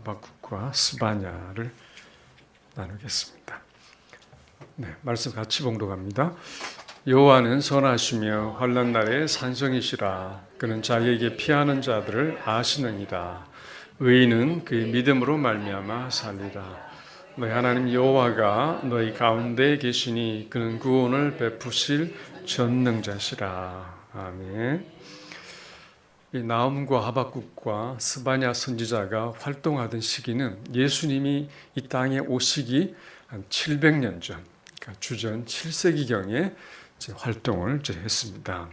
하박국과 스바냐를 나누겠습니다. 네, 말씀 같이 봉독합니다. 여호와는 선하시며 환난 날에 산성이시라. 그는 자기에게 피하는 자들을 아시느니라. 의인은 그의 믿음으로 말미암아 살리라. 너희 하나님 여호와가 너희 가운데 계시니 그는 구원을 베푸실 전능자시라. 아멘. 이 나훔과 하박국과 스바냐 선지자가 활동하던 시기는 예수님이 이 땅에 오시기 한 700년 전, 그러니까 주전 7세기경에 활동을 했습니다.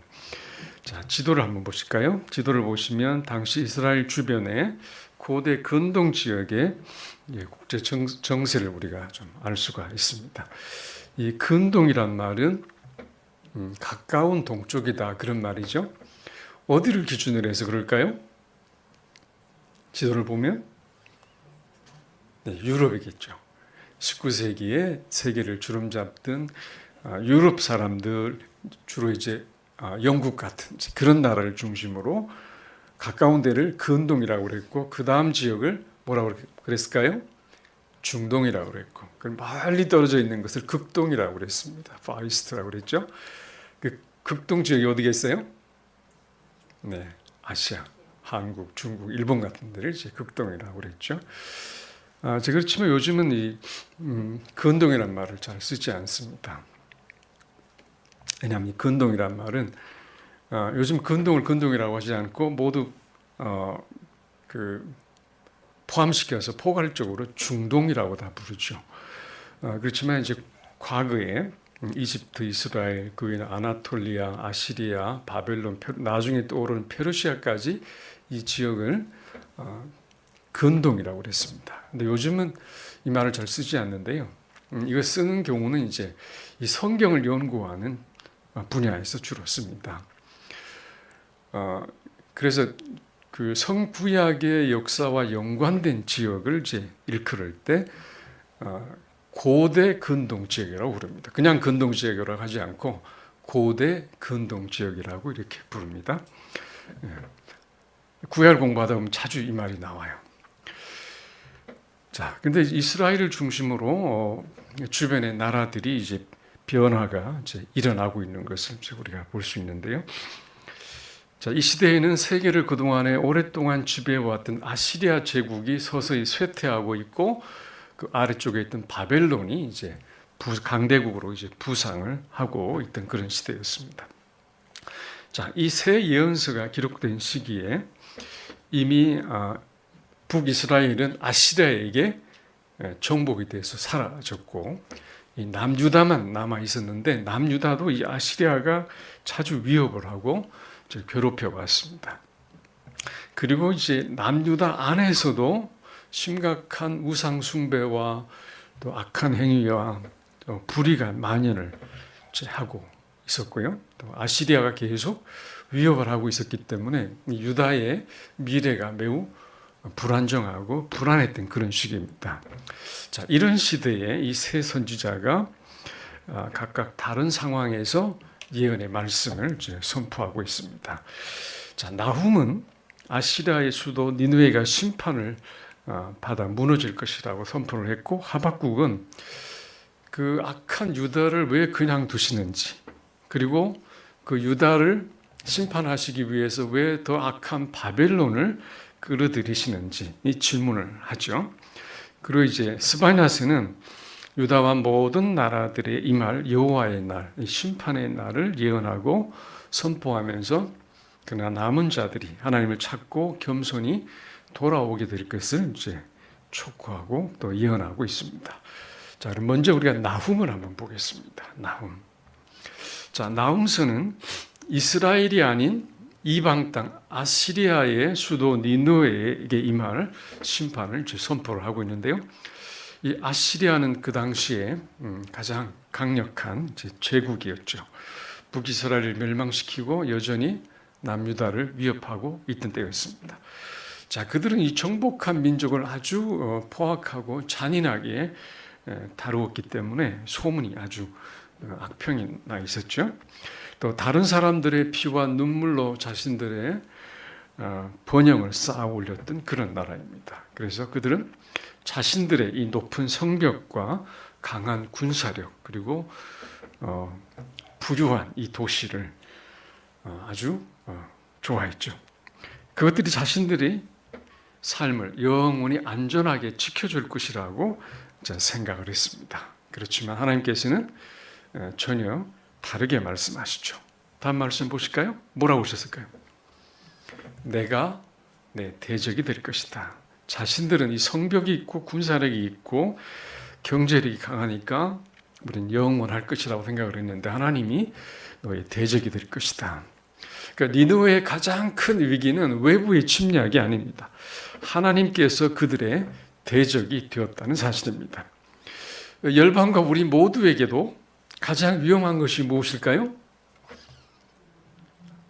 자, 지도를 한번 보실까요? 지도를 보시면 당시 이스라엘 주변에 고대 근동 지역의 국제 정세를 우리가 좀 알 수가 있습니다. 이 근동이란 말은 가까운 동쪽이다 그런 말이죠. 어디를 기준으로 해서 그럴까요? 지도를 보면 유럽이겠죠. 19세기에 세계를 주름잡던 유럽 사람들, 주로 이제 영국 같은 그런 나라를 중심으로 가까운 데를 근동이라고 그랬고, 그 다음 지역을 뭐라고 그랬을까요? 중동이라고 그랬고, 멀리 떨어져 있는 것을 극동이라고 그랬습니다. 파이스트라고 그랬죠. 그 극동 지역이 어디겠어요? 네, 아시아, 한국, 중국, 일본 같은 데를 이제 극동이라고 그랬죠. 그렇지만 요즘은 이 근동이라는 말을 잘 쓰지 않습니다. 왜냐하면 이 근동이란 말은 요즘 근동을 근동이라고 하지 않고 모두 포함시켜서 포괄적으로 중동이라고 다 부르죠. 그렇지만 이제 과거에 이집트, 이스라엘, 그 외에는 아나톨리아, 아시리아, 바벨론, 나중에 떠오르는 페르시아까지 이 지역을 근동이라고 그랬습니다. 근데 요즘은 이 말을 잘 쓰지 않는데요. 이거 쓰는 경우는 이제 이 성경을 연구하는 분야에서 주로 씁니다. 그래서 그 성구약의 역사와 연관된 지역을 이제 일컬을 때 고대 근동 지역이라고 부릅니다. 그냥 근동 지역이라고 하지 않고 고대 근동 지역이라고 이렇게 부릅니다. 구약을 공부하다 보면 자주 이 말이 나와요. 자, 근데 이스라엘을 중심으로 주변의 나라들이 이제 변화가 이제 일어나고 있는 것을 우리가 볼 수 있는데요. 자, 이 시대에는 세계를 그동안에 오랫동안 지배해왔던 아시리아 제국이 서서히 쇠퇴하고 있고, 그 아래쪽에 있던 바벨론이 이제 강대국으로 이제 부상을 하고 있던 그런 시대였습니다. 자, 이 세 예언서가 기록된 시기에 이미 북이스라엘은 아시리아에게 정복이 돼서 사라졌고, 이 남유다만 남아 있었는데 남유다도 이 아시리아가 자주 위협을 하고 괴롭혀 왔습니다. 그리고 이제 남유다 안에서도 심각한 우상 숭배와 또 악한 행위와 또 불의가 만연을 하고 있었고요. 또 아시리아가 계속 위협을 하고 있었기 때문에 유다의 미래가 매우 불안정하고 불안했던 그런 시기입니다. 자, 이런 시대에 이 세 선지자가 각각 다른 상황에서 예언의 말씀을 선포하고 있습니다. 자, 나훔은 아시리아의 수도 니느웨가 심판을 받아 무너질 것이라고 선포를 했고, 하박국은 그 악한 유다를 왜 그냥 두시는지, 그리고 그 유다를 심판하시기 위해서 왜 더 악한 바벨론을 끌어들이시는지 이 질문을 하죠. 그리고 이제 스바냐서는 유다와 모든 나라들의 임할 여호와의 날, 심판의 날을 예언하고 선포하면서 그러나 남은 자들이 하나님을 찾고 겸손히 돌아오게 될 것을 이제 촉구하고 또 예언하고 있습니다. 자, 그럼 먼저 우리가 나훔을 한번 보겠습니다. 나훔. 자, 나훔서는 이스라엘이 아닌 이방 땅 아시리아의 수도 니느웨에게 임할 심판을 선포를 하고 있는데요. 이 아시리아는 그 당시에 가장 강력한 제국이었죠. 북이스라엘을 멸망시키고 여전히 남유다를 위협하고 있던 때였습니다. 자, 그들은 이 정복한 민족을 아주 포악하고 잔인하게 다루었기 때문에 소문이 아주 악평이 나 있었죠. 또 다른 사람들의 피와 눈물로 자신들의 번영을 쌓아 올렸던 그런 나라입니다. 그래서 그들은 자신들의 이 높은 성벽과 강한 군사력 그리고 부유한 이 도시를 아주 좋아했죠. 그것들이 자신들의 삶을 영원히 안전하게 지켜줄 것이라고 생각을 했습니다. 그렇지만 하나님께서는 전혀 다르게 말씀하시죠. 다음 말씀 보실까요? 뭐라고 하셨을까요? 내가 내 대적이 될 것이다. 자신들은 이 성벽이 있고 군사력이 있고 경제력이 강하니까 우리는 영원할 것이라고 생각을 했는데 하나님이 너의 대적이 될 것이다. 그러니까 니느웨의 가장 큰 위기는 외부의 침략이 아닙니다. 하나님께서 그들의 대적이 되었다는 사실입니다. 열방과 우리 모두에게도 가장 위험한 것이 무엇일까요?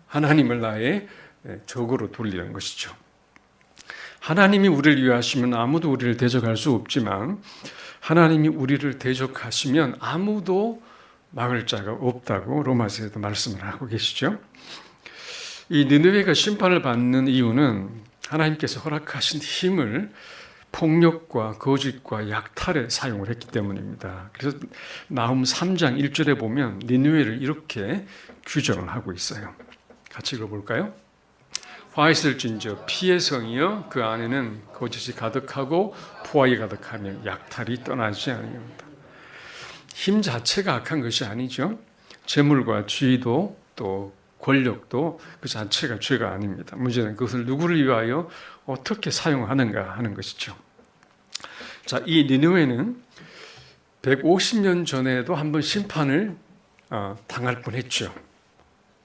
하나님을 나의 적으로 돌리는 것이죠. 하나님이 우리를 위하시면 아무도 우리를 대적할 수 없지만 하나님이 우리를 대적하시면 아무도 막을 자가 없다고 로마서에도 말씀을 하고 계시죠. 이 니느웨가 심판을 받는 이유는 하나님께서 허락하신 힘을 폭력과 거짓과 약탈에 사용을 했기 때문입니다. 그래서 나훔 3장 1절에 보면 니느웨를 이렇게 규정을 하고 있어요. 같이 읽어볼까요? 화 있을진저 피의 성이여 그 안에는 거짓이 가득하고 포악이 가득하며 약탈이 떠나지 아니옵니다. 힘 자체가 악한 것이 아니죠. 재물과 지위도 또 권력도 그 자체가 죄가 아닙니다. 문제는 그것을 누구를 위하여 어떻게 사용하는가 하는 것이죠. 자, 이 니느웨는 150년 전에도 한번 심판을 당할 뻔했죠.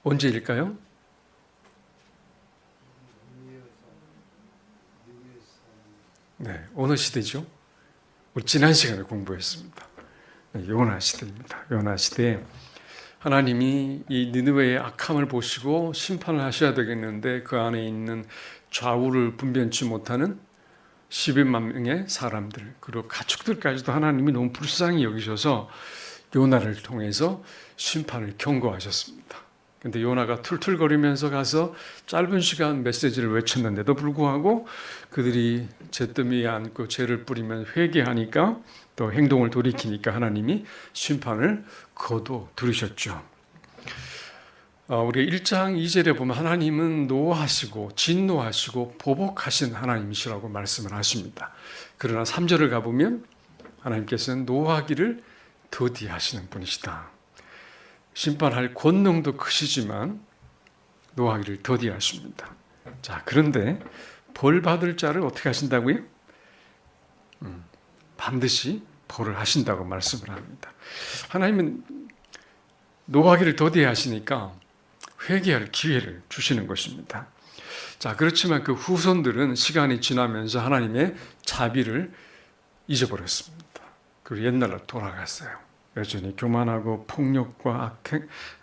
언제일까요? 네, 어느 시대죠? 우리 지난 시간에 공부했습니다. 요나 시대입니다. 요나 시대에 하나님이 이 니느웨의 악함을 보시고 심판을 하셔야 되겠는데 그 안에 있는 좌우를 분변치 못하는 12만 명의 사람들 그리고 가축들까지도 하나님이 너무 불쌍히 여기셔서 요나를 통해서 심판을 경고하셨습니다. 근데 요나가 툴툴거리면서 가서 짧은 시간 메시지를 외쳤는데도 불구하고 그들이 잿더미에 앉고 죄를 뿌리면 회개하니까 또 행동을 돌이키니까 하나님이 심판을 거둬 들으셨죠. 우리 1장 2절에 보면 하나님은 노하시고 진노하시고 보복하신 하나님이시라고 말씀을 하십니다. 그러나 3절을 가보면 하나님께서는 노하기를 더디하시는 분이시다. 심판할 권능도 크시지만 노하기를 더디하십니다. 자, 그런데 벌 받을 자를 어떻게 하신다고요? 반드시 벌을 하신다고 말씀을 합니다. 하나님은 노하기를 더디하시니까 회개할 기회를 주시는 것입니다. 자, 그렇지만 그 후손들은 시간이 지나면서 하나님의 자비를 잊어버렸습니다. 그리고 옛날로 돌아갔어요. 여전히 교만하고 폭력과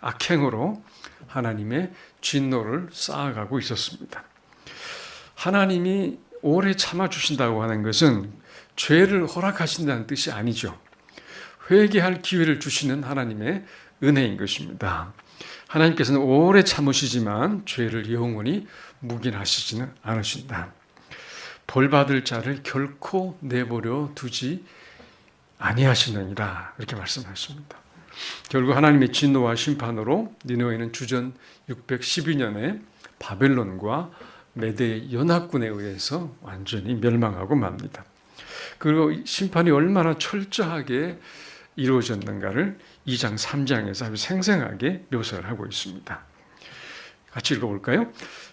악행으로 하나님의 진노를 쌓아가고 있었습니다. 하나님이 오래 참아주신다고 하는 것은 죄를 허락하신다는 뜻이 아니죠. 회개할 기회를 주시는 하나님의 은혜인 것입니다. 하나님께서는 오래 참으시지만 죄를 영원히 묵인하시지는 않으신다. 벌받을 자를 결코 내버려 두지 아니하시느니라 이렇게 말씀하십니다. 결국 하나님의 진노와 심판으로 니느웨는 주전 612년에 바벨론과 메대 연합군에 의해서 완전히 멸망하고 맙니다. 그리고 심판이 얼마나 철저하게 이루어졌는가를 2장 3장에서 아주 생생하게 묘사를 하고 있습니다. 같이 읽어볼까요?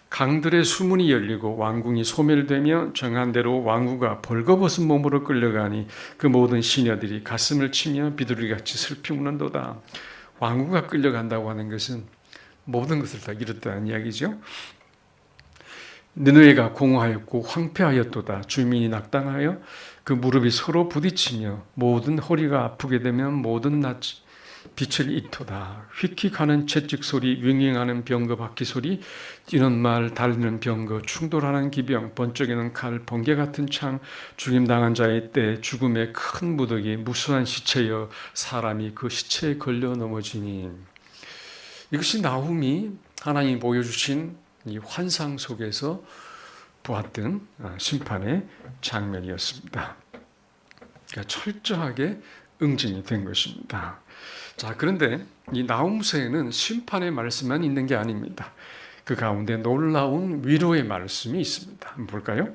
강들의 수문이 열리고 왕궁이 소멸되며 정한 대로 왕후가 벌거벗은 몸으로 끌려가니 그 모든 시녀들이 가슴을 치며 비둘기같이 슬피 우는도다. 왕후가 끌려간다고 하는 것은 모든 것을 다 잃었다는 이야기죠. 느느웨가 공허하였고 황폐하였도다. 주민이 낙당하여 그 무릎이 서로 부딪히며 모든 허리가 아프게 되면 모든 낯이 빛을 잇도다. 휙휙하는 채찍 소리, 윙윙하는 병거 바퀴 소리, 뛰는 말, 달리는 병거, 충돌하는 기병, 번쩍이는 칼, 번개 같은 창, 죽임당한 자의 때, 죽음의 큰 무더기, 무수한 시체여 사람이 그 시체에 걸려 넘어지니. 이것이 나훔이 하나님이 보여주신 이 환상 속에서 보았던 심판의 장면이었습니다. 그러니까 철저하게 응징이 된 것입니다. 자, 그런데 이 나훔서에는 심판의 말씀만 있는 게 아닙니다. 그 가운데 놀라운 위로의 말씀이 있습니다. 한번 볼까요?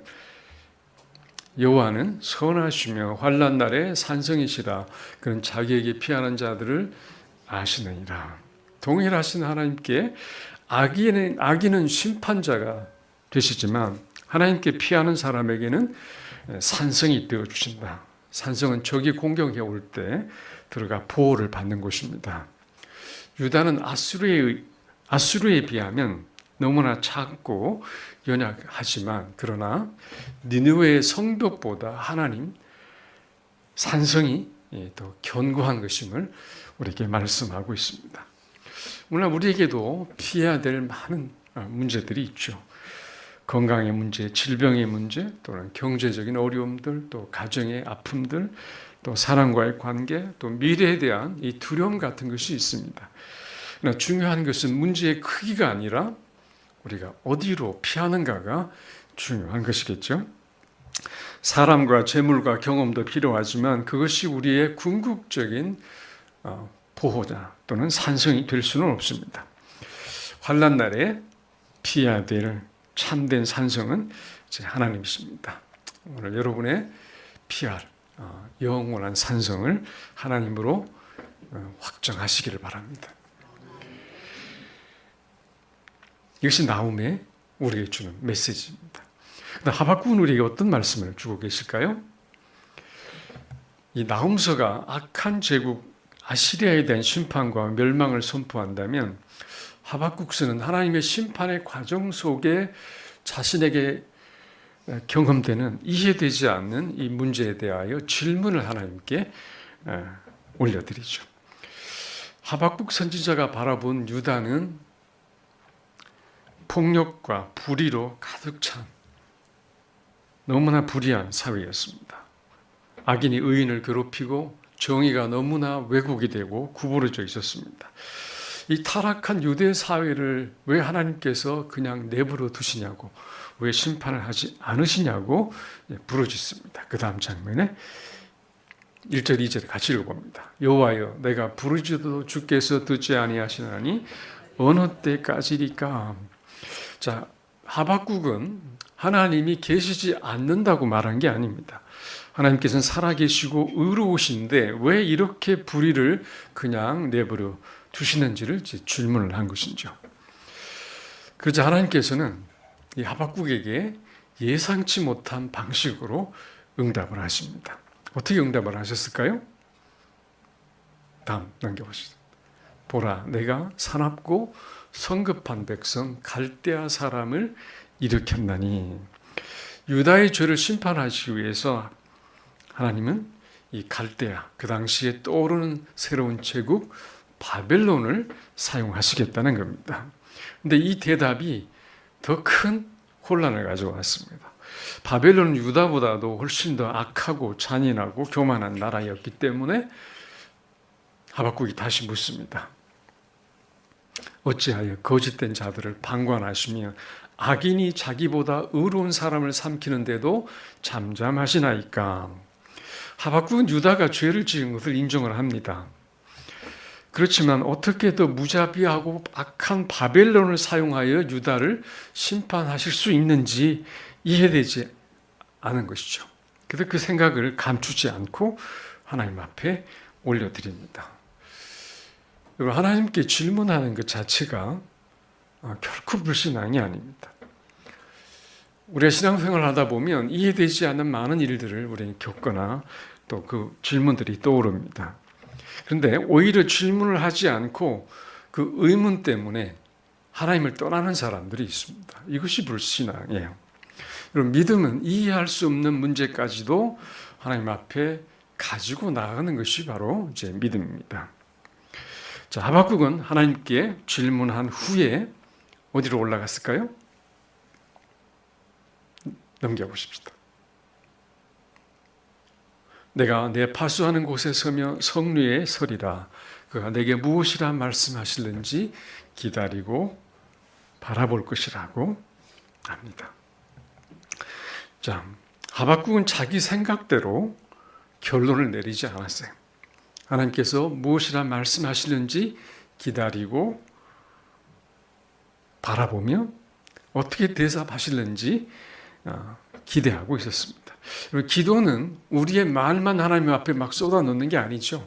여호와는 선하시며 환난 날에 산성이시라. 그는 자기에게 피하는 자들을 아시느니라. 동일하신 하나님께 악인은 심판자가 되시지만 하나님께 피하는 사람에게는 산성이 되어 주신다. 산성은 적이 공격해 올 때 들어가 보호를 받는 곳입니다. 유다는 아수르에 비하면 너무나 작고 연약하지만 그러나 니느웨의 성벽보다 하나님 산성이 더 견고한 것임을 우리에게 말씀하고 있습니다. 오늘 우리에게도 피해야 될 많은 문제들이 있죠. 건강의 문제, 질병의 문제, 또는 경제적인 어려움들, 또 가정의 아픔들, 또 사람과의 관계, 또 미래에 대한 이 두려움 같은 것이 있습니다. 그러나 중요한 것은 문제의 크기가 아니라 우리가 어디로 피하는가가 중요한 것이겠죠. 사람과 재물과 경험도 필요하지만 그것이 우리의 궁극적인 보호자 또는 산성이 될 수는 없습니다. 환난 날에 피해야 될 참된 산성은 하나님이십니다. 오늘 여러분의 피할 영원한 산성을 하나님으로 확정하시기를 바랍니다. 이것이 나훔의 우리에게 주는 메시지입니다. 하박국은 우리에게 어떤 말씀을 주고 계실까요? 이 나훔서가 악한 제국 아시리아에 대한 심판과 멸망을 선포한다면 하박국서는 하나님의 심판의 과정 속에 자신에게 경험되는 이해되지 않는 이 문제에 대하여 질문을 하나님께 올려드리죠. 하박국 선지자가 바라본 유다는 폭력과 불의로 가득 찬 너무나 불의한 사회였습니다. 악인이 의인을 괴롭히고 정의가 너무나 왜곡이 되고 구부러져 있었습니다. 이 타락한 유대 사회를 왜 하나님께서 그냥 내버려 두시냐고, 왜 심판을 하지 않으시냐고 부르짖습니다. 그 다음 장면에 1절, 2절 같이 읽어봅니다. 여호와여, 내가 부르짖어도 주께서 듣지 아니하시나니 어느 때까지리까? 자, 하박국은 하나님이 계시지 않는다고 말한 게 아닙니다. 하나님께서는 살아계시고 의로우신데 왜 이렇게 불의를 그냥 내버려 두시는지를 질문을 한 것이죠. 그러자 하나님께서는 이 하박국에게 예상치 못한 방식으로 응답을 하십니다. 어떻게 응답을 하셨을까요? 다음 넘겨보시죠. 보라, 내가 사납고 성급한 백성 갈대아 사람을 일으켰나니. 유다의 죄를 심판하시기 위해서 하나님은 이 갈대아, 그 당시에 떠오르는 새로운 제국 바벨론을 사용하시겠다는 겁니다. 근데 이 대답이 더 큰 혼란을 가져왔습니다. 바벨론은 유다보다도 훨씬 더 악하고 잔인하고 교만한 나라였기 때문에 하박국이 다시 묻습니다. 어찌하여 거짓된 자들을 방관하시며 악인이 자기보다 의로운 사람을 삼키는데도 잠잠하시나이까? 하박국은 유다가 죄를 지은 것을 인정을 합니다. 그렇지만 어떻게 더 무자비하고 악한 바벨론을 사용하여 유다를 심판하실 수 있는지 이해되지 않은 것이죠. 그래서 그 생각을 감추지 않고 하나님 앞에 올려드립니다. 하나님께 질문하는 것 자체가 결코 불신앙이 아닙니다. 우리가 신앙생활을 하다 보면 이해되지 않는 많은 일들을 우리는 겪거나 또 그 질문들이 떠오릅니다. 그런데 오히려 질문을 하지 않고 그 의문 때문에 하나님을 떠나는 사람들이 있습니다. 이것이 불신앙이에요. 그럼 믿음은 이해할 수 없는 문제까지도 하나님 앞에 가지고 나가는 것이 바로 이제 믿음입니다. 자, 하박국은 하나님께 질문한 후에 어디로 올라갔을까요? 넘겨보십시다. 내가 내 파수하는 곳에 서며 성류에 서리라. 그가 내게 무엇이라 말씀하실는지 기다리고 바라볼 것이라고 합니다. 자, 하박국은 자기 생각대로 결론을 내리지 않았어요. 하나님께서 무엇이라 말씀하시는지 기다리고 바라보며 어떻게 대답하실는지 기대하고 있었습니다. 기도는 우리의 말만 하나님 앞에 막 쏟아놓는 게 아니죠.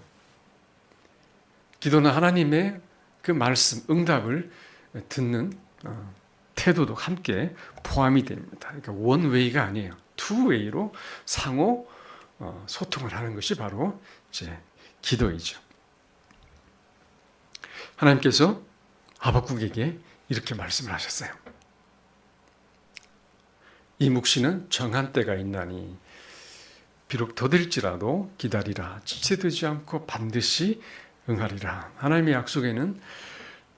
기도는 하나님의 그 말씀, 응답을 듣는 태도도 함께 포함이 됩니다. 그러니까 원웨이가 아니에요. 투웨이로 상호 소통을 하는 것이 바로 이제 기도이죠. 하나님께서 하박국에게 이렇게 말씀을 하셨어요. 이 묵시는 정한 때가 있나니 비록 더딜지라도 기다리라. 지체되지 않고 반드시 응하리라. 하나님의 약속에는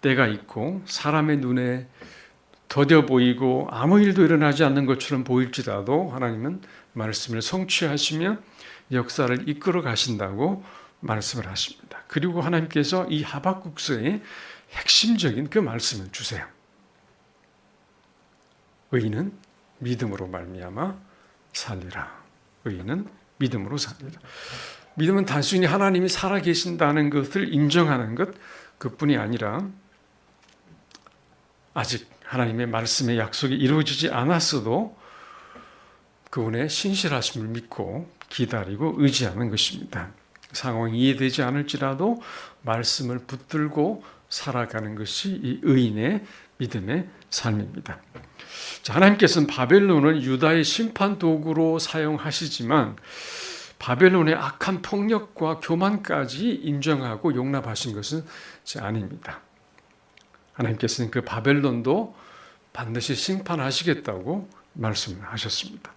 때가 있고 사람의 눈에 더뎌 보이고 아무 일도 일어나지 않는 것처럼 보일지라도 하나님은 말씀을 성취하시며 역사를 이끌어 가신다고 말씀을 하십니다. 그리고 하나님께서 이 하박국서의 핵심적인 그 말씀을 주세요. 의인은 믿음으로 말미암아 살리라. 의인은 믿음으로 살리라. 믿음은 단순히 하나님이 살아계신다는 것을 인정하는 것 그뿐이 아니라 아직 하나님의 말씀의 약속이 이루어지지 않았어도 그분의 신실하심을 믿고 기다리고 의지하는 것입니다. 상황이 이해되지 않을지라도 말씀을 붙들고 살아가는 것이 이 의인의 믿음의 삶입니다. 자, 하나님께서는 바벨론을 유다의 심판 도구로 사용하시지만 바벨론의 악한 폭력과 교만까지 인정하고 용납하신 것은 아닙니다. 하나님께서는 그 바벨론도 반드시 심판하시겠다고 말씀하셨습니다.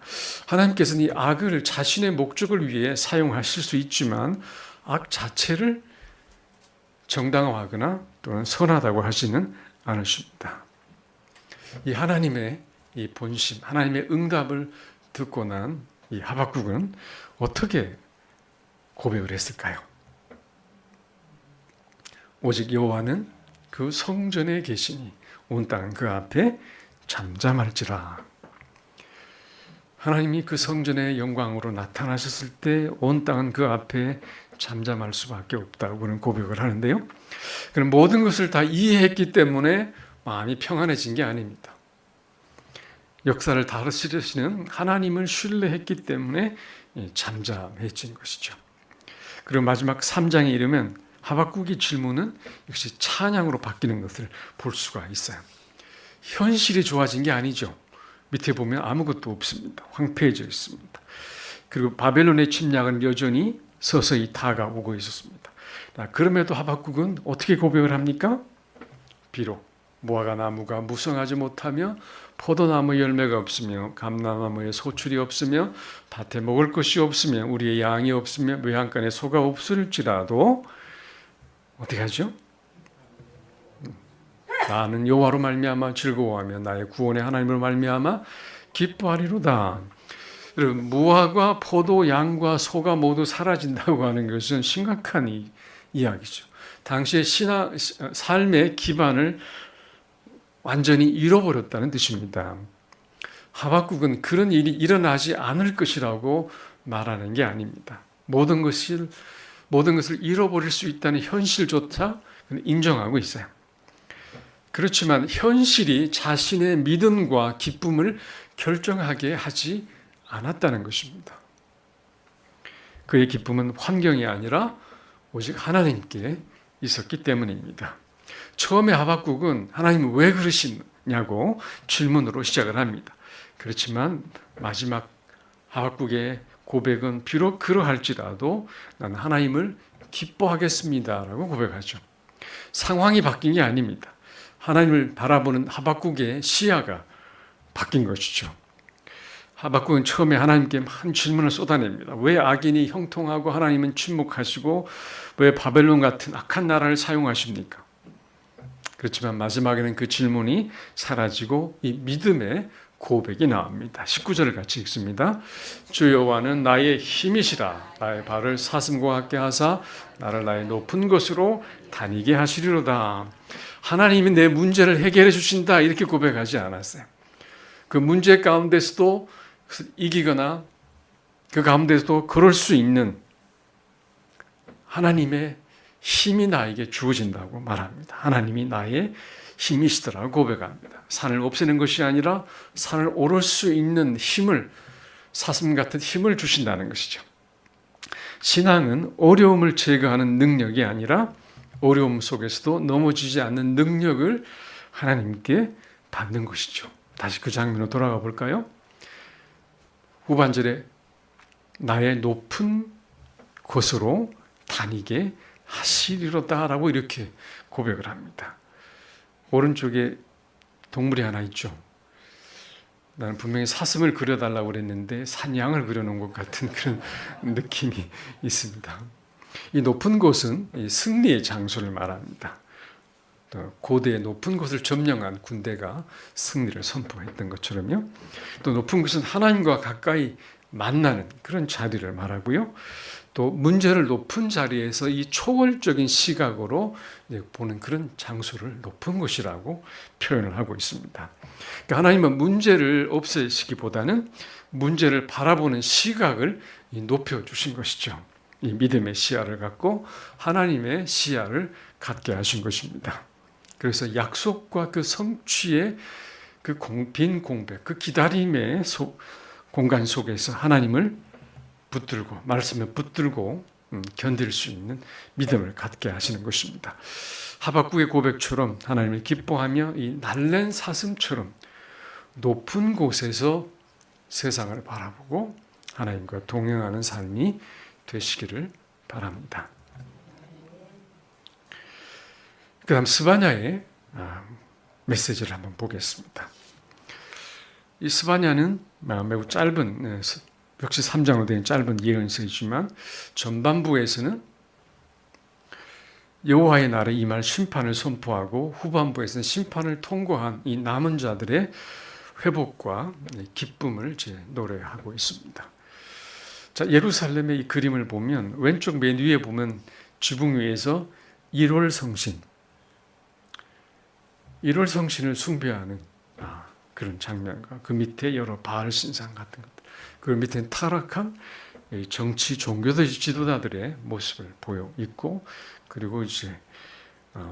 하나님께서는 이 악을 자신의 목적을 위해 사용하실 수 있지만 악 자체를 정당화하거나 또는 선하다고 하지는 않으십니다. 이 하나님의 이 본심, 하나님의 응답을 듣고 난 이 하박국은 어떻게 고백을 했을까요? 오직 여호와는 그 성전에 계시니 온 땅은 그 앞에 잠잠할지라. 하나님이 그 성전의 영광으로 나타나셨을 때 온 땅은 그 앞에 잠잠할 수밖에 없다고 그는 고백을 하는데요. 그럼 모든 것을 다 이해했기 때문에 마음이 평안해진 게 아닙니다. 역사를 다스리시는 하나님을 신뢰했기 때문에 잠잠해진 것이죠. 그리고 마지막 3장에 이르면 하박국의 질문은 역시 찬양으로 바뀌는 것을 볼 수가 있어요. 현실이 좋아진 게 아니죠. 밑에 보면 아무것도 없습니다. 황폐해져 있습니다. 그리고 바벨론의 침략은 여전히 서서히 다가오고 있었습니다. 그럼에도 하박국은 어떻게 고백을 합니까? 비록 무화과 나무가 무성하지 못하며 포도나무 열매가 없으며 감람나무에 소출이 없으며 밭에 먹을 것이 없으며 우리의 양이 없으며 외양간에 소가 없을지라도 어떻게 하죠? 나는 여호와로 말미암아 즐거워하며 나의 구원의 하나님으로 말미암아 기뻐하리로다. 여러분, 무화과, 포도, 양과 소가 모두 사라진다고 하는 것은 심각한 이야기죠. 당시의 삶의 기반을 완전히 잃어버렸다는 뜻입니다. 하박국은 그런 일이 일어나지 않을 것이라고 말하는 게 아닙니다. 모든 것을 잃어버릴 수 있다는 현실조차 인정하고 있어요. 그렇지만 현실이 자신의 믿음과 기쁨을 결정하게 하지 않았다는 것입니다. 그의 기쁨은 환경이 아니라 오직 하나님께 있었기 때문입니다. 처음에 하박국은 하나님 왜 그러시냐고 질문으로 시작을 합니다. 그렇지만 마지막 하박국의 고백은 비록 그러할지라도 나는 하나님을 기뻐하겠습니다라고 고백하죠. 상황이 바뀐 게 아닙니다. 하나님을 바라보는 하박국의 시야가 바뀐 것이죠. 하박국은 처음에 하나님께 많은 질문을 쏟아냅니다. 왜 악인이 형통하고 하나님은 침묵하시고 왜 바벨론 같은 악한 나라를 사용하십니까? 그렇지만 마지막에는 그 질문이 사라지고 이 믿음의 고백이 나옵니다. 19절을 같이 읽습니다. 주 여호와는 나의 힘이시라. 나의 발을 사슴과 같게 하사 나를 나의 높은 곳으로 다니게 하시리로다. 하나님이 내 문제를 해결해 주신다 이렇게 고백하지 않았어요. 그 문제 가운데서도 이기거나 그 가운데서도 그럴 수 있는 하나님의 힘이 나에게 주어진다고 말합니다. 하나님이 나의 힘이시더라고 고백합니다. 산을 없애는 것이 아니라 산을 오를 수 있는 힘을, 사슴 같은 힘을 주신다는 것이죠. 신앙은 어려움을 제거하는 능력이 아니라 어려움 속에서도 넘어지지 않는 능력을 하나님께 받는 것이죠. 다시 그 장면으로 돌아가 볼까요? 후반절에 나의 높은 곳으로 다니게 하시리로다라고 이렇게 고백을 합니다. 오른쪽에 동물이 하나 있죠. 나는 분명히 사슴을 그려달라고 그랬는데 산양을 그려놓은 것 같은 그런 느낌이 있습니다. 이 높은 곳은 이 승리의 장소를 말합니다. 고대의 높은 곳을 점령한 군대가 승리를 선포했던 것처럼요. 또 높은 곳은 하나님과 가까이 만나는 그런 자리를 말하고요. 또 문제를 높은 자리에서 이 초월적인 시각으로 보는 그런 장소를 높은 곳이라고 표현을 하고 있습니다. 그러니까 하나님은 문제를 없애시기보다는 문제를 바라보는 시각을 높여주신 것이죠. 이 믿음의 시야를 갖고 하나님의 시야를 갖게 하신 것입니다. 그래서 약속과 그 성취의 그 빈 공백, 그 기다림의 공간 속에서 하나님을 붙들고 말씀을 붙들고 견딜 수 있는 믿음을 갖게 하시는 것입니다. 하박국의 고백처럼 하나님을 기뻐하며 이 날랜 사슴처럼 높은 곳에서 세상을 바라보고 하나님과 동행하는 삶이 되시기를 바랍니다. 그 다음 스바냐의 메시지를 한번 보겠습니다. 이 스바냐는 매우 짧은 역시 3장으로 된 짧은 예언서이지만 전반부에서는 여호와의 날에 임할 심판을 선포하고 후반부에서는 심판을 통과한 이 남은 자들의 회복과 기쁨을 노래하고 있습니다. 자, 예루살렘의 이 그림을 보면 왼쪽 맨 위에 보면 지붕 위에서 1월 성신을 숭배하는 그런 장면과 그 밑에 여러 바알 신상 같은 것들, 그 밑에는 타락한 정치 종교 지도자들의 모습을 보여 있고, 그리고 이제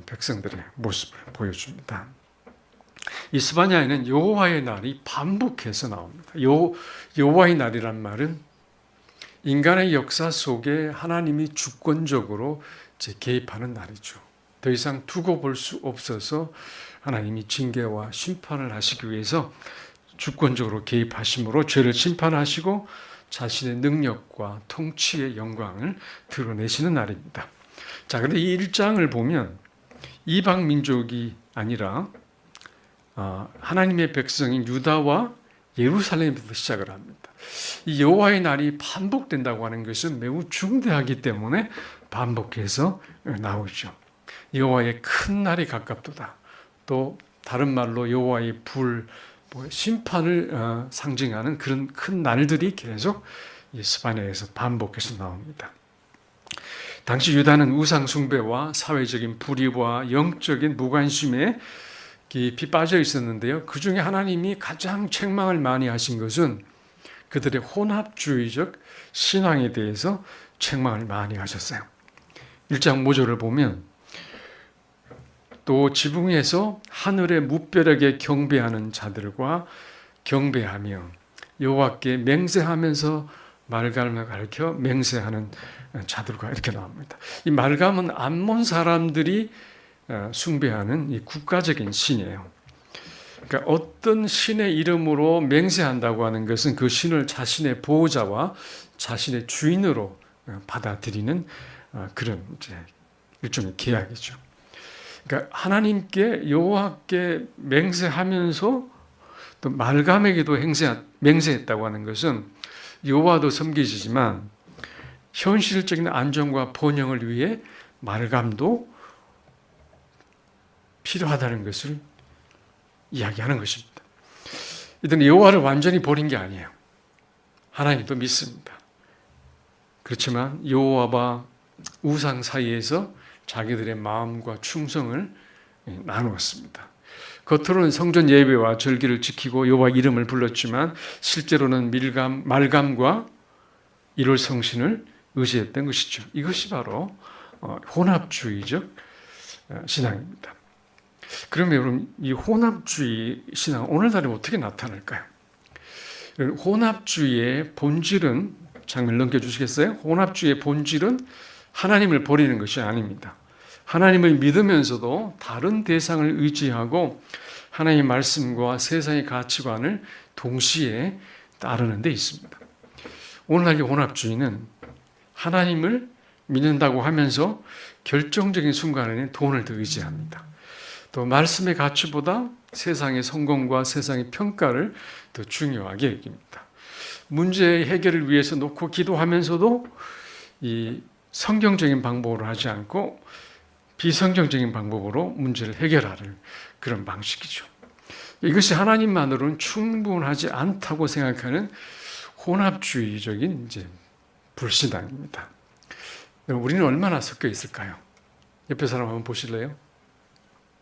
백성들의 모습을 보여줍니다. 이 스바냐에는 여호와의 날이 반복해서 나옵니다. 여호와의 날이란 말은 인간의 역사 속에 하나님이 주권적으로 개입하는 날이죠. 더 이상 두고 볼 수 없어서 하나님이 징계와 심판을 하시기 위해서 주권적으로 개입하심으로 죄를 심판하시고 자신의 능력과 통치의 영광을 드러내시는 날입니다. 자, 그런데 이 1장을 보면 이방 민족이 아니라 하나님의 백성인 유다와 예루살렘부터 시작을 합니다. 이 여호와의 날이 반복된다고 하는 것은 매우 중대하기 때문에 반복해서 나오죠. 여호와의 큰 날이 가깝도다. 또 다른 말로 여호와의 불, 심판을 상징하는 그런 큰 날들이 계속 스바냐에서 반복해서 나옵니다. 당시 유다는 우상 숭배와 사회적인 불의와 영적인 무관심에 깊이 빠져 있었는데요. 그 중에 하나님이 가장 책망을 많이 하신 것은 그들의 혼합주의적 신앙에 대해서 책망을 많이 하셨어요. 1장 5절을 보면 또 지붕에서 하늘의 무뼈에게 경배하는 자들과 경배하며 여호와께 맹세하면서 말감을 가르쳐 맹세하는 자들과 이렇게 나옵니다. 이 말감은 암몬 사람들이 숭배하는 이 국가적인 신이에요. 그러니까 어떤 신의 이름으로 맹세한다고 하는 것은 그 신을 자신의 보호자와 자신의 주인으로 받아들이는 그런 일종의 계약이죠. 그러니까 하나님께 여호와께 맹세하면서 또 말감에게도 맹세했다고 하는 것은 여호와도 섬기지만 현실적인 안정과 번영을 위해 말감도 필요하다는 것을 이야기하는 것입니다. 이들은 여호와를 완전히 버린 게 아니에요. 하나님도 믿습니다. 그렇지만 여호와와 우상 사이에서 자기들의 마음과 충성을 나누었습니다. 겉으로는 성전 예배와 절기를 지키고 여호와 이름을 불렀지만 실제로는 말감과 일월 성신을 의지했던 것이죠. 이것이 바로 혼합주의적 신앙입니다. 그러면 여러분, 이 혼합주의 신앙 오늘날에 어떻게 나타날까요? 혼합주의의 본질은, 장면 넘겨주시겠어요? 혼합주의의 본질은 하나님을 버리는 것이 아닙니다. 하나님을 믿으면서도 다른 대상을 의지하고 하나님의 말씀과 세상의 가치관을 동시에 따르는 데 있습니다. 오늘날 이 혼합주의는 하나님을 믿는다고 하면서 결정적인 순간에는 돈을 더 의지합니다. 또 말씀의 가치보다 세상의 성공과 세상의 평가를 더 중요하게 여깁니다. 문제 해결을 위해서 놓고 기도하면서도 이 성경적인 방법으로 하지 않고 비성경적인 방법으로 문제를 해결하는 그런 방식이죠. 이것이 하나님만으로는 충분하지 않다고 생각하는 혼합주의적인 불신앙입니다. 우리는 얼마나 섞여 있을까요? 옆에 사람 한번 보실래요?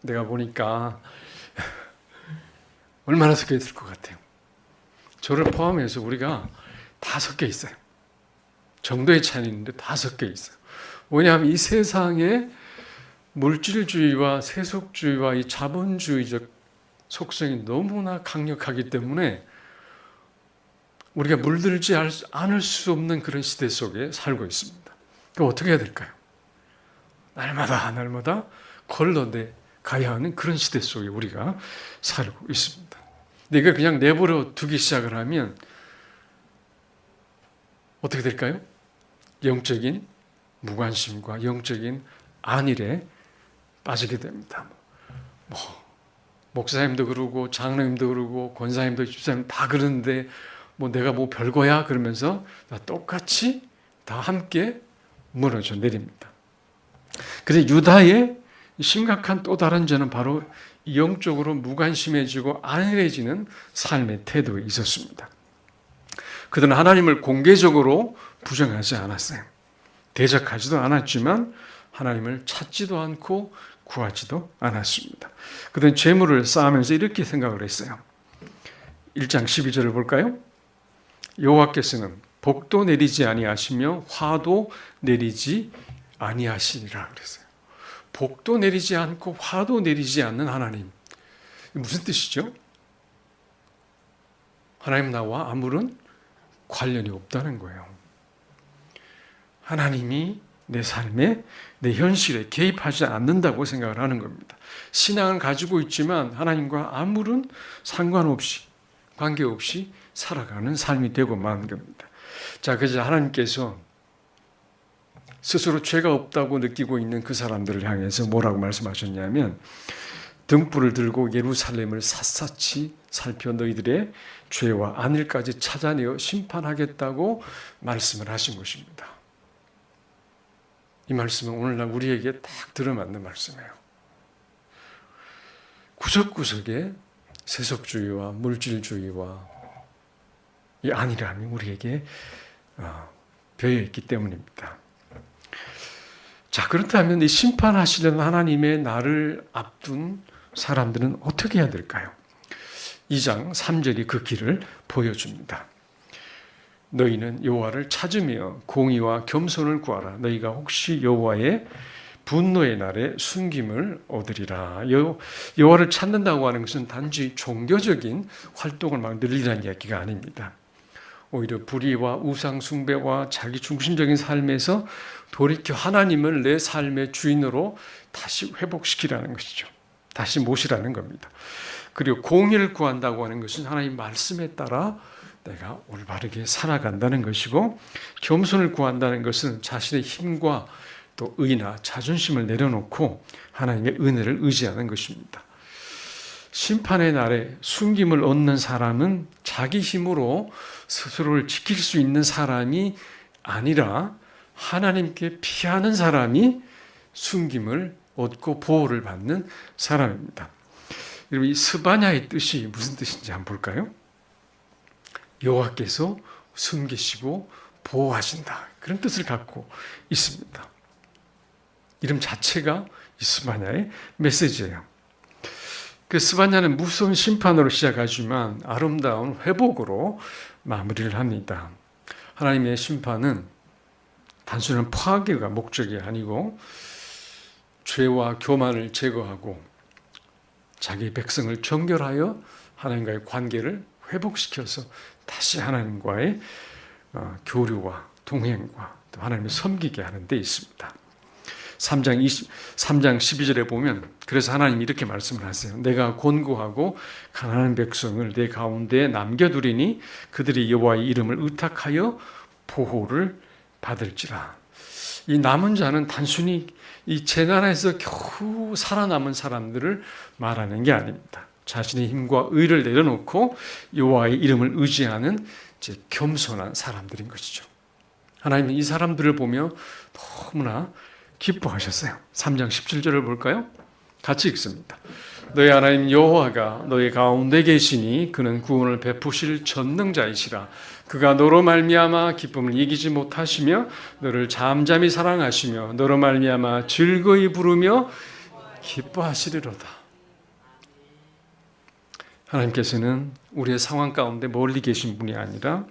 내가 보니까 얼마나 섞여 있을 것 같아요. 저를 포함해서 우리가 다 섞여 있어요. 정도의 차이는 있는데 다 섞여 있어요. 왜냐하면 이 세상에 물질주의와 세속주의와 이 자본주의적 속성이 너무나 강력하기 때문에 우리가 물들지 않을 수 없는 그런 시대 속에 살고 있습니다. 그럼 어떻게 해야 될까요? 날마다 걸러내 가야 하는 그런 시대 속에 우리가 살고 있습니다. 근데 이걸 그냥 내버려 두기 시작을 하면 어떻게 될까요? 영적인 무관심과 영적인 안일에 빠지게 됩니다. 목사님도 그러고 장로님도 그러고 권사님도 집사님 다 그러는데 내가 별거야 그러면서 다 똑같이 다 함께 무너져 내립니다. 그래서 유다의 심각한 또 다른 죄는 바로 영적으로 무관심해지고 안일해지는 삶의 태도에 있었습니다. 그들은 하나님을 공개적으로 부정하지 않았어요. 대적하지도 않았지만 하나님을 찾지도 않고 구하지도 않았습니다. 그들은 재물을 쌓으면서 이렇게 생각을 했어요. 1장 12절을 볼까요? 여호와께서는 복도 내리지 아니하시며 화도 내리지 아니하시니라 그랬어요. 복도 내리지 않고 화도 내리지 않는 하나님. 무슨 뜻이죠? 하나님 나와 아무런 관련이 없다는 거예요. 하나님이 내 삶에, 내 현실에 개입하지 않는다고 생각을 하는 겁니다. 신앙을 가지고 있지만 하나님과 아무런 상관없이, 관계없이 살아가는 삶이 되고 마는 겁니다. 자, 그래서 하나님께서 스스로 죄가 없다고 느끼고 있는 그 사람들을 향해서 뭐라고 말씀하셨냐면 등불을 들고 예루살렘을 샅샅이 살펴 너희들의 죄와 안일까지 찾아내어 심판하겠다고 말씀을 하신 것입니다. 이 말씀은 오늘날 우리에게 딱 들어맞는 말씀이에요. 구석구석에 세속주의와 물질주의와 이 안일함이 우리에게 배어있기 때문입니다. 자, 그렇다면 이 심판하시는 하나님의 날을 앞둔 사람들은 어떻게 해야 될까요? 2장 3절이 그 길을 보여줍니다. 너희는 여호와를 찾으며 공의와 겸손을 구하라. 너희가 혹시 여호와의 분노의 날에 숨김을 얻으리라. 여호와를 찾는다고 하는 것은 단지 종교적인 활동을 막 늘리라는 이야기가 아닙니다. 오히려 불의와 우상 숭배와 자기 중심적인 삶에서 돌이켜 하나님을 내 삶의 주인으로 다시 회복시키라는 것이죠. 다시 모시라는 겁니다. 그리고 공의를 구한다고 하는 것은 하나님 말씀에 따라 내가 올바르게 살아간다는 것이고, 겸손을 구한다는 것은 자신의 힘과 또 의나 자존심을 내려놓고 하나님의 은혜를 의지하는 것입니다. 심판의 날에 숨김을 얻는 사람은 자기 힘으로 스스로를 지킬 수 있는 사람이 아니라 하나님께 피하는 사람이 숨김을 얻고 보호를 받는 사람입니다. 여러분, 이 스바냐의 뜻이 무슨 뜻인지 한번 볼까요? 여호와께서 숨기시고 보호하신다. 그런 뜻을 갖고 있습니다. 이름 자체가 이 스바냐의 메시지예요. 그 스바냐는 무서운 심판으로 시작하지만 아름다운 회복으로 마무리를 합니다. 하나님의 심판은 단순한 파괴가 목적이 아니고 죄와 교만을 제거하고 자기 백성을 정결하여 하나님과의 관계를 회복시켜서 다시 하나님과의 교류와 동행과 또 하나님을 섬기게 하는 데 있습니다. 3장 12절에 보면 그래서 하나님이 이렇게 말씀을 하세요. 내가 곤고하고 가난한 백성을 내 가운데 남겨두리니 그들이 여호와의 이름을 의탁하여 보호를 받을지라. 이 남은 자는 단순히 이 재난에서 겨우 살아남은 사람들을 말하는 게 아닙니다. 자신의 힘과 의를 내려놓고 여호와의 이름을 의지하는 겸손한 사람들인 것이죠. 하나님은 이 사람들을 보며 너무나 기뻐하셨어요. 3장 17절을 볼까요? 같이 읽습니다. 너희 하나님 여호와가 너희 가운데 계시니 그는 구원을 베푸실 전능자이시라. 그가 너로 말미암아 기쁨을 이기지 못하시며 너를 잠잠히 사랑하시며 너로 말미암아 즐거이 부르며 기뻐하시리로다. 하나님께서는 우리의 상황 가운데 멀리 계신 분이 아니라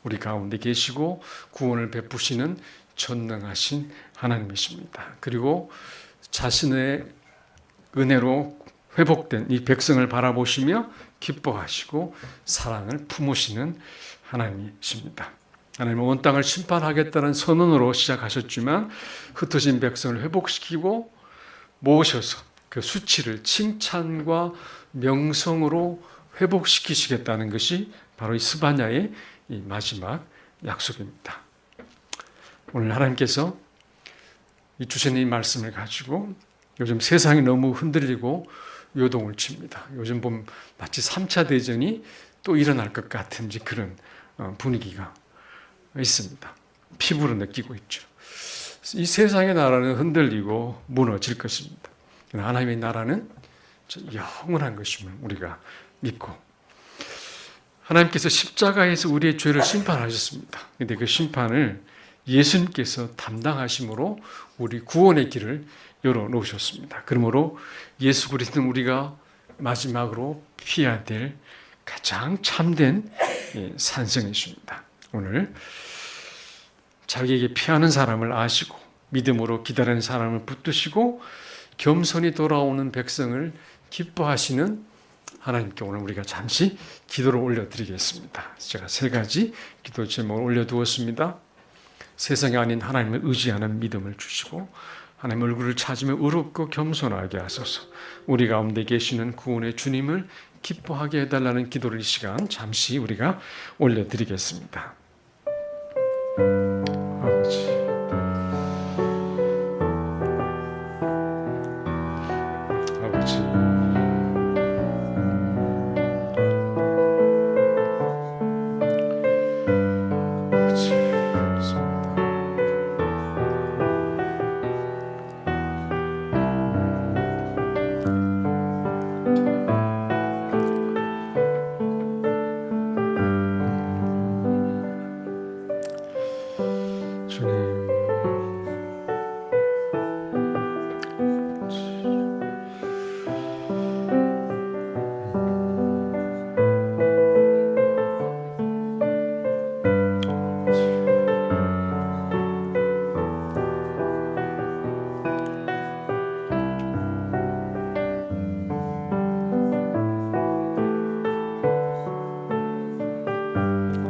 우리 가운데 계시고 구원을 베푸시는 전능하신 하나님이십니다. 그리고 자신의 은혜로 회복된 이 백성을 바라보시며 기뻐하시고 사랑을 품으시는 하나님이십니다. 하나님은 온 땅을 심판하겠다는 선언으로 시작하셨지만 흩어진 백성을 회복시키고 모으셔서 그 수치를 칭찬과 명성으로 회복시키시겠다는 것이 바로 이 스바냐의 이 마지막 약속입니다. 오늘 하나님께서 이 주신 이 말씀을 가지고 요즘 세상이 너무 흔들리고 요동을 칩니다. 요즘 보면 마치 3차 대전이 또 일어날 것 같은 그런 분위기가 있습니다. 피부로 느끼고 있죠. 이 세상의 나라는 흔들리고 무너질 것입니다. 하나님의 나라는 영원한 것임을 우리가 믿고 하나님께서 십자가에서 우리의 죄를 심판하셨습니다. 그런데 그 심판을 예수님께서 담당하심으로 우리 구원의 길을 열어놓으셨습니다. 그러므로 예수 그리스도는 우리가 마지막으로 피해야 될 가장 참된 산성이십니다. 오늘 자기에게 피하는 사람을 아시고 믿음으로 기다리는 사람을 붙드시고 겸손히 돌아오는 백성을 기뻐하시는 하나님께 오늘 우리가 잠시 기도를 올려드리겠습니다. 제가 3가지 기도 제목을 올려두었습니다. 세상이 아닌 하나님을 의지하는 믿음을 주시고 하나님 얼굴을 찾으며 의롭고 겸손하게 하소서. 우리 가운데 계시는 구원의 주님을 기뻐하게 해달라는 기도를 이 시간 잠시 우리가 올려드리겠습니다. 아버지,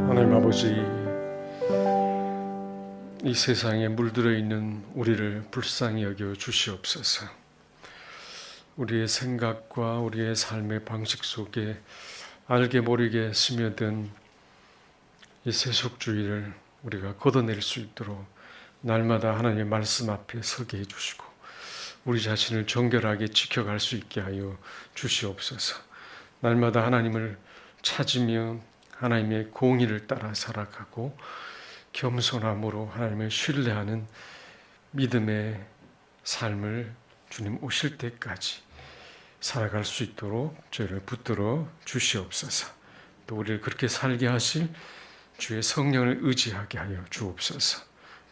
하나님 아버지, 이 세상에 물들어 있는 우리를 불쌍히 여겨 주시옵소서. 우리의 생각과 우리의 삶의 방식 속에 알게 모르게 스며든 이 세속주의를 우리가 걷어낼 수 있도록 날마다 하나님의 말씀 앞에 서게 해주시고 우리 자신을 정결하게 지켜갈 수 있게 하여 주시옵소서. 날마다 하나님을 찾으며 하나님의 공의를 따라 살아가고 겸손함으로 하나님을 신뢰하는 믿음의 삶을 주님 오실 때까지 살아갈 수 있도록 저희를 붙들어 주시옵소서. 또 우리를 그렇게 살게 하실 주의 성령을 의지하게 하여 주옵소서.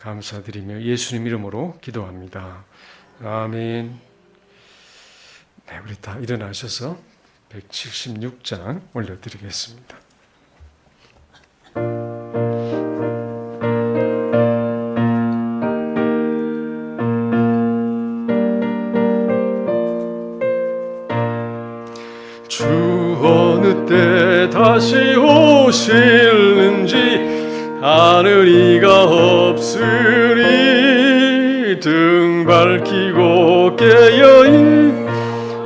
감사드리며 예수님 이름으로 기도합니다. 아멘. 네, 우리 다 일어나셔서 176장 올려드리겠습니다. 주 어느 때 다시 오실는지 아는 이가 없으리. 등 밝히고 깨어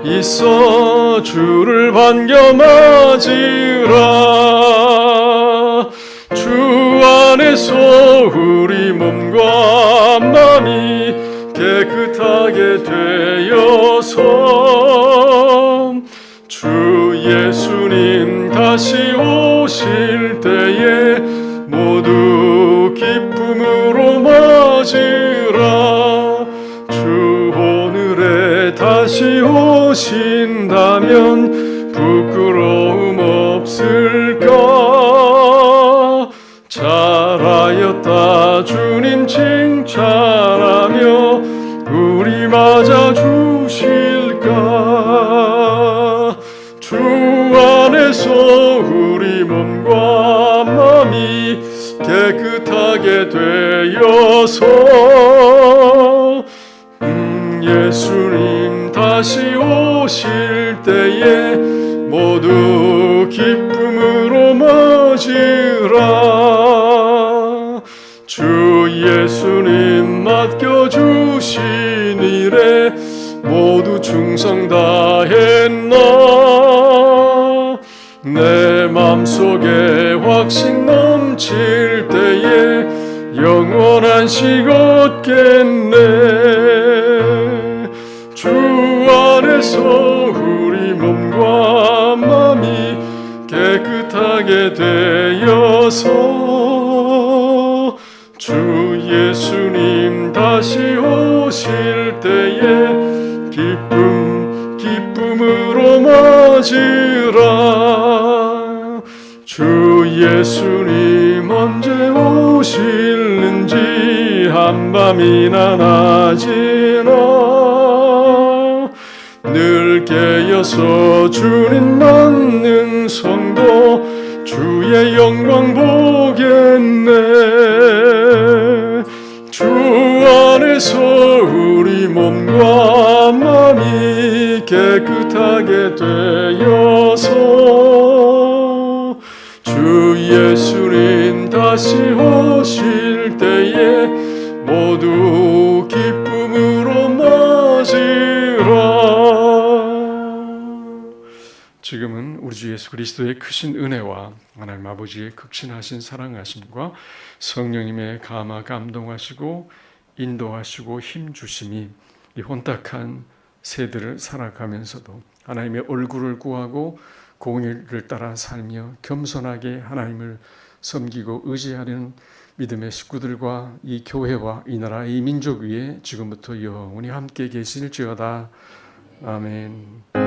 있어 주를 반겨 맞으라. 주 안에서 우리 몸과 마음이 깨끗하게 되어서 주 예수님 다시 오실 때에 모두 기쁨으로 맞으라. 주 오늘에 다시 오신다면 부끄러움 없을까. 잘하였다 주님 칭찬하며 우리 맞아 주실까. 주 안에서 우리 몸과 마음이 깨끗하게 되어서 예수님 다시 오실 때에 모두 기쁨으로 맞으라. 주 예수님 맡겨주신 일에 모두 충성 다했나. 내 맘속에 확신 넘칠 때에 영원한 식 얻겠네. 주 안에서 우리 몸과 마음이 깨끗하게 되어서 주 예수님 다시 오실 때에 기쁨으로 맞으라. 주 예수님 언제 오실는지 한밤이나 낮이나 늘 깨어서 주님 맞는 성도 주의 영광 보겠네. 주 안에서 우리 몸과 마음이 깨끗하게 되어서 주 예수님 다시 오실 때에 모두 기쁨으로 맞으라. 지금은 우리 주 예수 그리스도의 크신 은혜와 하나님 아버지의 극진하신 사랑하심과 성령님의 감화 감동하시고 인도하시고 힘주심이 이 혼탁한 세대를 살아가면서도 하나님의 얼굴을 구하고 공의를 따라 살며 겸손하게 하나님을 섬기고 의지하는 믿음의 식구들과 이 교회와 이 나라 이 민족 위에 지금부터 영원히 함께 계실지어다. 아멘.